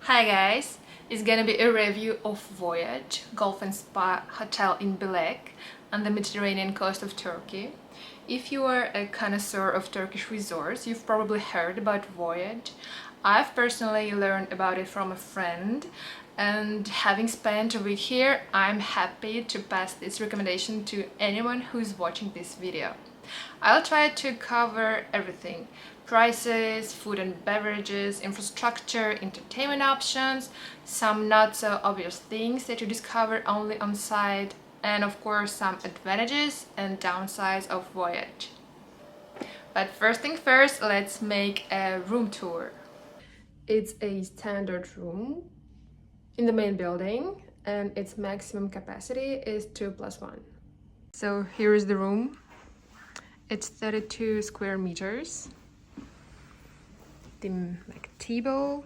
Hi guys, it's gonna be a review of Voyage Golf&Spa Hotel in Belek on the Mediterranean coast of Turkey. If you are a connoisseur of Turkish resorts, you've probably heard about Voyage. I've personally learned about it from a friend, and having spent a week here, I'm happy to pass this recommendation to anyone who's watching this video. I'll try to cover everything: prices, food and beverages, infrastructure, entertainment options, some not so obvious things that you discover only on site, and of course some advantages and downsides of Voyage. But first thing first, let's make a room tour. It's a standard room in the main building and its maximum capacity is 2+1. So here is the room. It's 32 square meters. Like table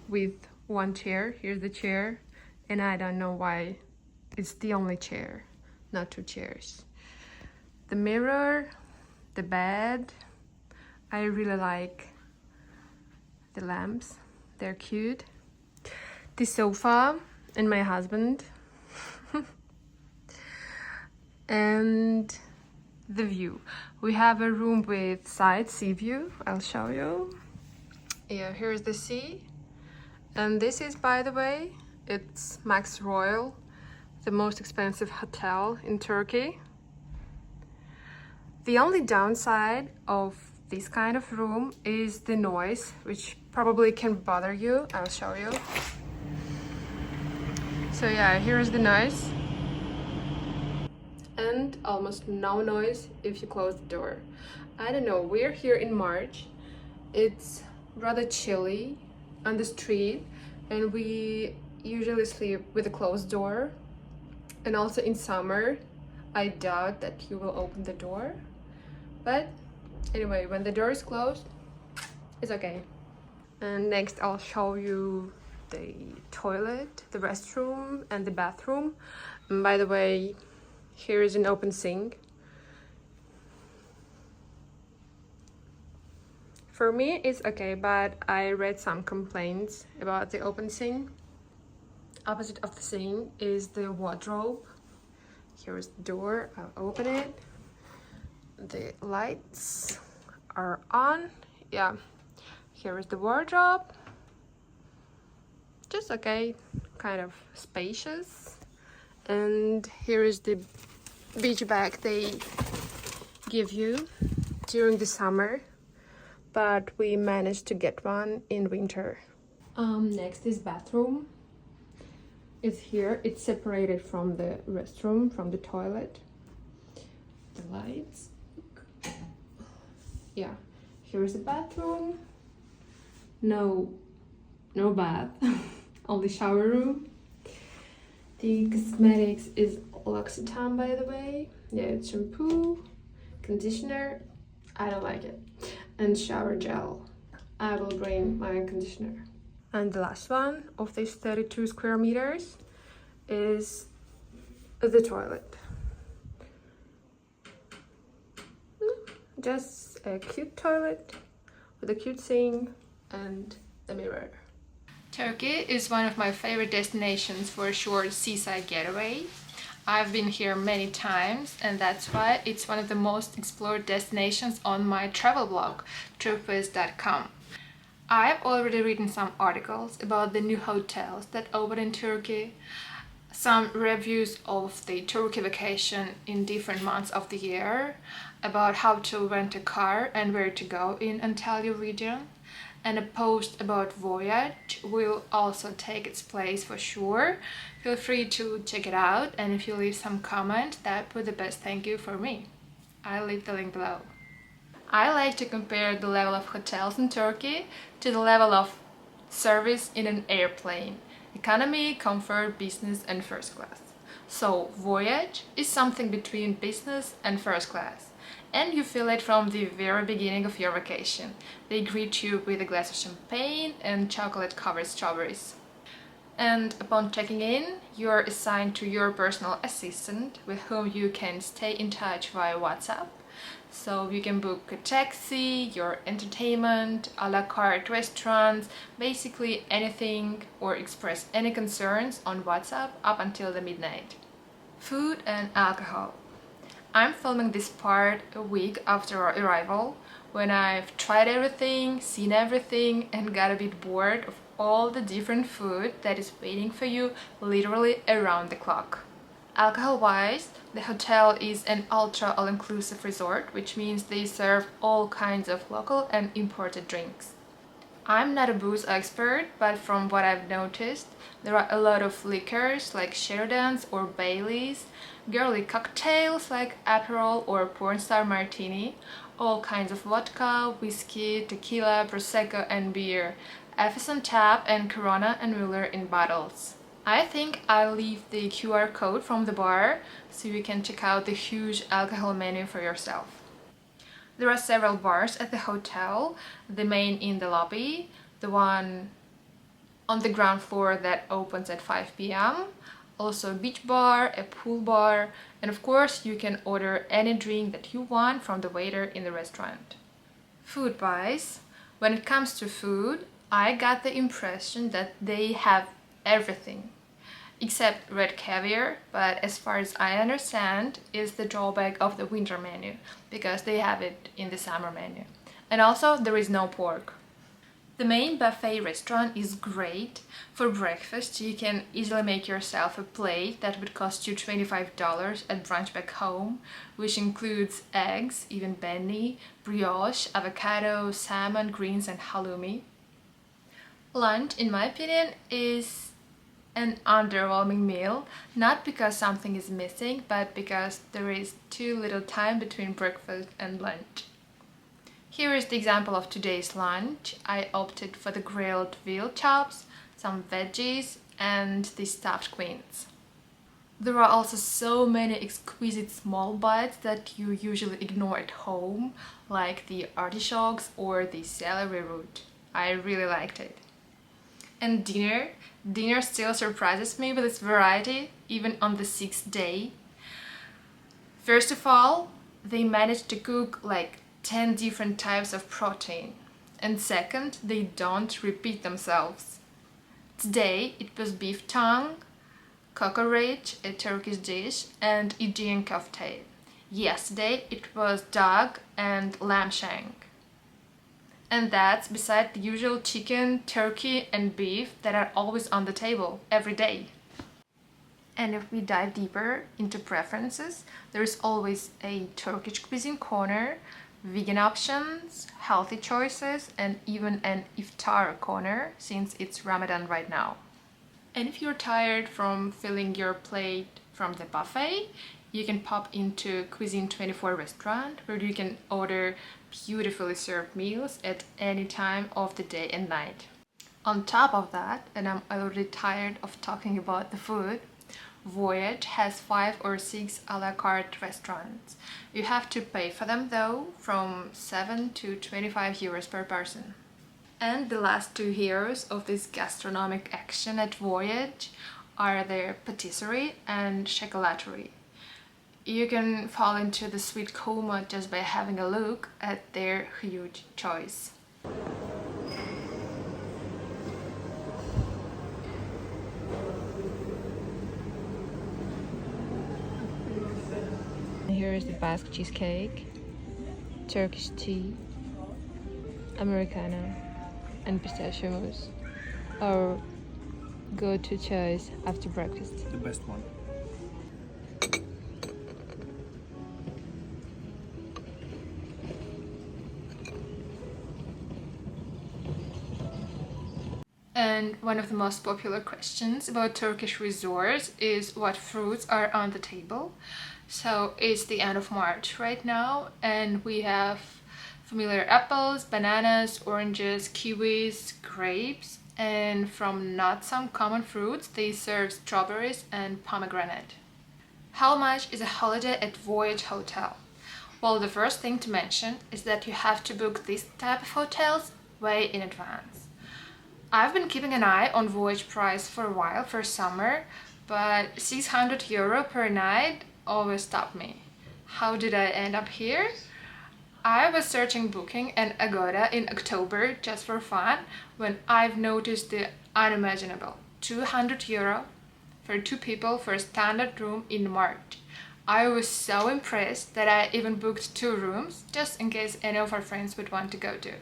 with one chair. Here's the chair, and I don't know why it's the only chair, not two chairs. The mirror, the bed. I really like the lamps, they're cute. The sofa and my husband. And the view. We have a room with side sea view. I'll show you. Yeah, here's the sea. And this is, by the way, it's Max Royal, the most expensive hotel in Turkey. The only downside of this kind of room is the noise, which probably can bother you. I'll show you. So yeah, here's the noise. And almost no noise if you close the door. I don't know, we're here in March. It's rather chilly on the street, and we usually sleep with a closed door. And also in summer, I doubt that you will open the door. But anyway, when the door is closed, it's okay. And next I'll show you the toilet, the restroom, and the bathroom. And by the way, here is an open sink. For me, it's okay, but I read some complaints about the open sink. Opposite of the sink is the wardrobe. Here is the door. I'll open it. The lights are on. Yeah. Here is the wardrobe. Just okay, kind of spacious. And here is the beach bag they give you during the summer, but we managed to get one in winter. Next is bathroom. It's here. It's separated from the restroom, from the toilet. The lights. Yeah, here's the bathroom. No bath, only shower room. The cosmetics is L'Occitane, by the way. Yeah, it's shampoo, conditioner. I don't like it. And shower gel. I will bring my own conditioner. And the last one of these 32 square meters is the toilet. Just a cute toilet with a cute sink and the mirror. Turkey is one of my favorite destinations for a short seaside getaway. I've been here many times, and that's why it's one of the most explored destinations on my travel blog, tripwiz.com. I've already written some articles about the new hotels that open in Turkey, some reviews of the Turkey vacation in different months of the year, about how to rent a car and where to go in Antalya region, and a post about Voyage will also take its place for sure. Feel free to check it out, and if you leave some comment, that would be the best thank you for me. I'll leave the link below. I like to compare the level of hotels in Turkey to the level of service in an airplane: economy, comfort, business, and first class. So Voyage is something between business and first class. And you feel it from the very beginning of your vacation. They greet you with a glass of champagne and chocolate-covered strawberries. And upon checking in, you are assigned to your personal assistant, with whom you can stay in touch via WhatsApp. So you can book a taxi, your entertainment, a la carte restaurants, basically anything, or express any concerns on WhatsApp up until the midnight. Food and alcohol. I'm filming this part a week after our arrival, when I've tried everything, seen everything, and got a bit bored of all the different food that is waiting for you literally around the clock. Alcohol-wise, the hotel is an ultra all-inclusive resort, which means they serve all kinds of local and imported drinks. I'm not a booze expert, but from what I've noticed, there are a lot of liquors like Sheridans or Baileys, girly cocktails like Aperol or Pornstar Martini, all kinds of vodka, whiskey, tequila, prosecco and beer, FS on tap, and Corona and Müller in bottles. I think I'll leave the QR code from the bar so you can check out the huge alcohol menu for yourself. There are several bars at the hotel, the main in the lobby, the one on the ground floor that opens at 5 p.m, also a beach bar, a pool bar, and of course you can order any drink that you want from the waiter in the restaurant. Food-wise, when it comes to food, I got the impression that they have everything except red caviar, but as far as I understand is the drawback of the winter menu because they have it in the summer menu. And also there is no pork. The main buffet restaurant is great. For breakfast you can easily make yourself a plate that would cost you $25 at brunch back home, which includes eggs, even beni, brioche, avocado, salmon, greens and halloumi. Lunch, in my opinion, is an underwhelming meal, not because something is missing, but because there is too little time between breakfast and lunch. Here is the example of today's lunch. I opted for the grilled veal chops, some veggies, and the stuffed queens. There are also so many exquisite small bites that you usually ignore at home, like the artichokes or the celery root. I really liked it. And dinner still surprises me with its variety, even on the 6th day. First of all, they managed to cook like 10 different types of protein. And second, they don't repeat themselves. Today it was beef tongue, kokoreç, a Turkish dish, and Aegean köfte. Yesterday it was dog and lamb shank. And that's beside the usual chicken, turkey and beef that are always on the table, every day. And if we dive deeper into preferences, there is always a Turkish cuisine corner, vegan options, healthy choices, and even an iftar corner, since it's Ramadan right now. And if you're tired from filling your plate from the buffet, you can pop into Cuisine 24 restaurant, where you can order beautifully served meals at any time of the day and night. On top of that, and I'm already tired of talking about the food, Voyage has 5 or 6 a la carte restaurants. You have to pay for them though, from 7 to 25 euros per person. And the last 2 heroes of this gastronomic action at Voyage are their patisserie and chocolaterie. You can fall into the sweet coma just by having a look at their huge choice. Here is the Basque cheesecake, Turkish tea, Americano, and pistachio mousse. Our go-to choice after breakfast. The best one. And one of the most popular questions about Turkish resorts is what fruits are on the table. So it's the end of March right now, and we have familiar apples, bananas, oranges, kiwis, grapes, and from not some common fruits, they serve strawberries and pomegranate. How much is a holiday at Voyage Hotel? Well, the first thing to mention is that you have to book this type of hotels way in advance. I've been keeping an eye on Voyage price for a while for summer, but 600 euro per night always stopped me. How did I end up here? I was searching Booking and Agoda in October just for fun when I've noticed the unimaginable €200 for 2 people for a standard room in March. I was so impressed that I even booked 2 rooms just in case any of our friends would want to go to.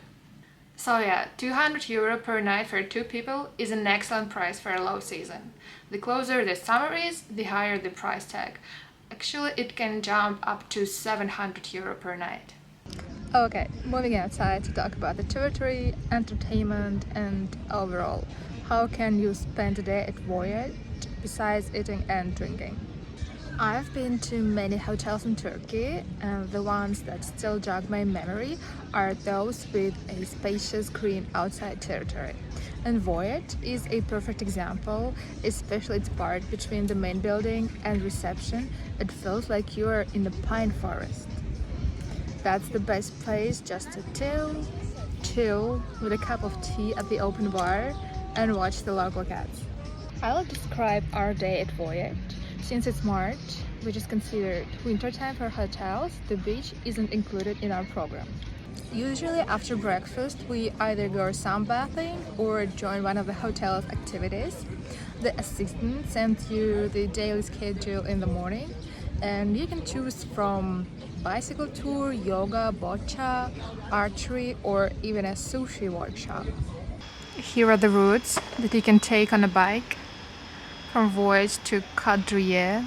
So yeah, €200 per night for 2 people is an excellent price for a low season. The closer the summer is, the higher the price tag. Actually, it can jump up to €700 per night. Okay, moving outside to talk about the territory, entertainment, and overall, how can you spend a day at Voyage besides eating and drinking? I've been to many hotels in Turkey, and the ones that still jog my memory are those with a spacious green outside territory. And Voyage is a perfect example, especially its part between the main building and reception. It feels like you're in the pine forest. That's the best place just to chill with a cup of tea at the open bar and watch the local cats. I'll describe our day at Voyage. Since it's March, which is considered wintertime for hotels, the beach isn't included in our program. Usually after breakfast, we either go sunbathing or join one of the hotel's activities. The assistant sends you the daily schedule in the morning, and you can choose from bicycle tour, yoga, bocce, archery, or even a sushi workshop. Here are the routes that you can take on a bike from Voyage to Kadriye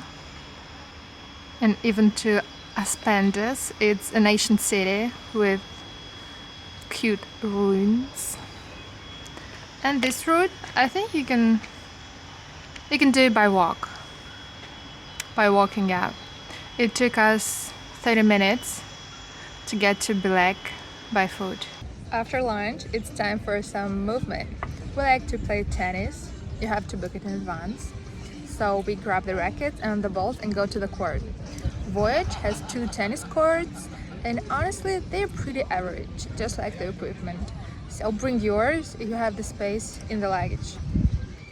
and even to Aspendas. It's an ancient city with cute ruins. And this route, I think you can do it by walking out. It took us 30 minutes to get to Belek by foot. After lunch, it's time for some movement. We like to play tennis. You have to book it in advance. So we grab the rackets and the balls and go to the court. Voyage has 2 tennis courts, and honestly, they're pretty average, just like the equipment. So bring yours if you have the space in the luggage.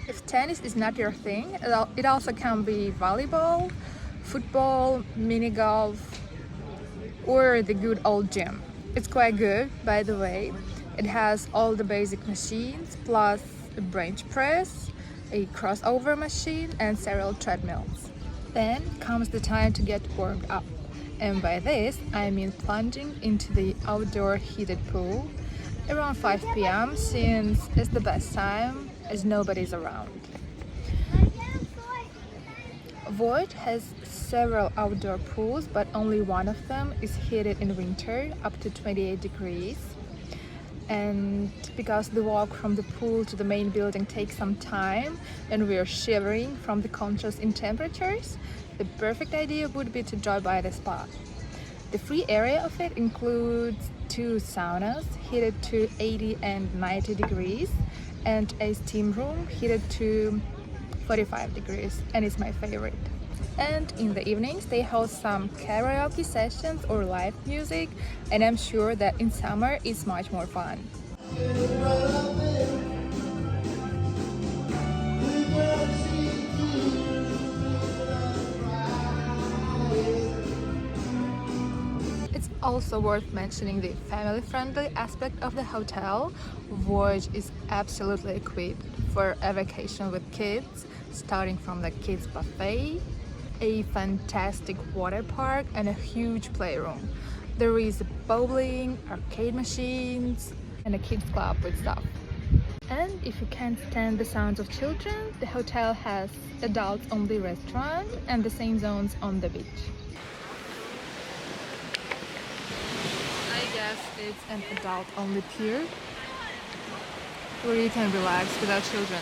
If tennis is not your thing, it also can be volleyball, football, mini golf, or the good old gym. It's quite good, by the way. It has all the basic machines, plus a bench press, a crossover machine, and several treadmills. Then comes the time to get warmed up. And by this, I mean plunging into the outdoor heated pool around 5 p.m. since it's the best time as nobody's around. Voyage has several outdoor pools, but only one of them is heated in winter up to 28 degrees. And because the walk from the pool to the main building takes some time and we are shivering from the contrast in temperatures, the perfect idea would be to drive by the spa. The free area of it includes 2 saunas heated to 80 and 90 degrees and a steam room heated to 45 degrees, and it's my favorite. And in the evenings they host some karaoke sessions or live music, and I'm sure that in summer it's much more fun. It's also worth mentioning the family-friendly aspect of the hotel. Voyage is absolutely equipped for a vacation with kids, starting from the kids buffet, a fantastic water park, and a huge playroom. There is bowling, arcade machines, and a kids club with stuff. And if you can't stand the sounds of children, the hotel has adults-only restaurant and the same zones on the beach. I guess it's an adult-only pier where you can relax without children.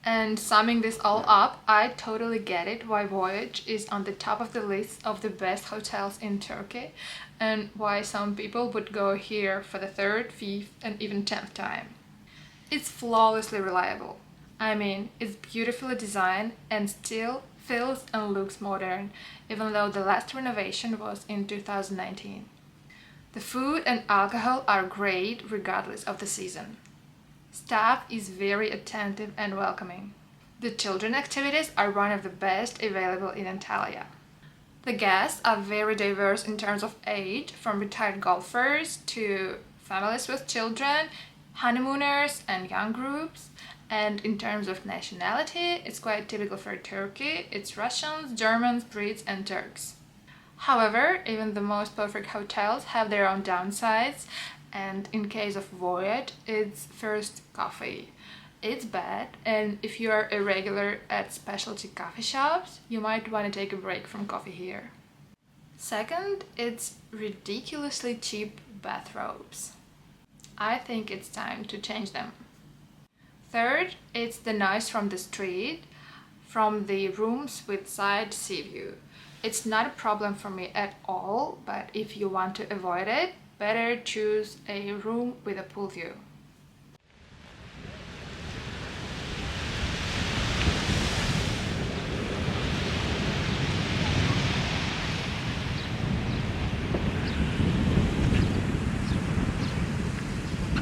And summing this all up, I totally get it why Voyage is on the top of the list of the best hotels in Turkey and why some people would go here for the 3rd, 5th and even 10th time. It's flawlessly reliable. I mean, it's beautifully designed and still feels and looks modern, even though the last renovation was in 2019. The food and alcohol are great regardless of the season. Staff is very attentive and welcoming. The children activities are one of the best available in Antalya. The guests are very diverse in terms of age, from retired golfers to families with children, honeymooners and young groups. And in terms of nationality, it's quite typical for Turkey. It's Russians, Germans, Brits and Turks. However, even the most perfect hotels have their own downsides, and in case of Voyage, it's first coffee. It's bad, and if you are a regular at specialty coffee shops, you might want to take a break from coffee here. Second, it's ridiculously cheap bathrobes. I think it's time to change them. Third, it's the noise from the street, from the rooms with side sea view. It's not a problem for me at all, but if you want to avoid it, better choose a room with a pool view.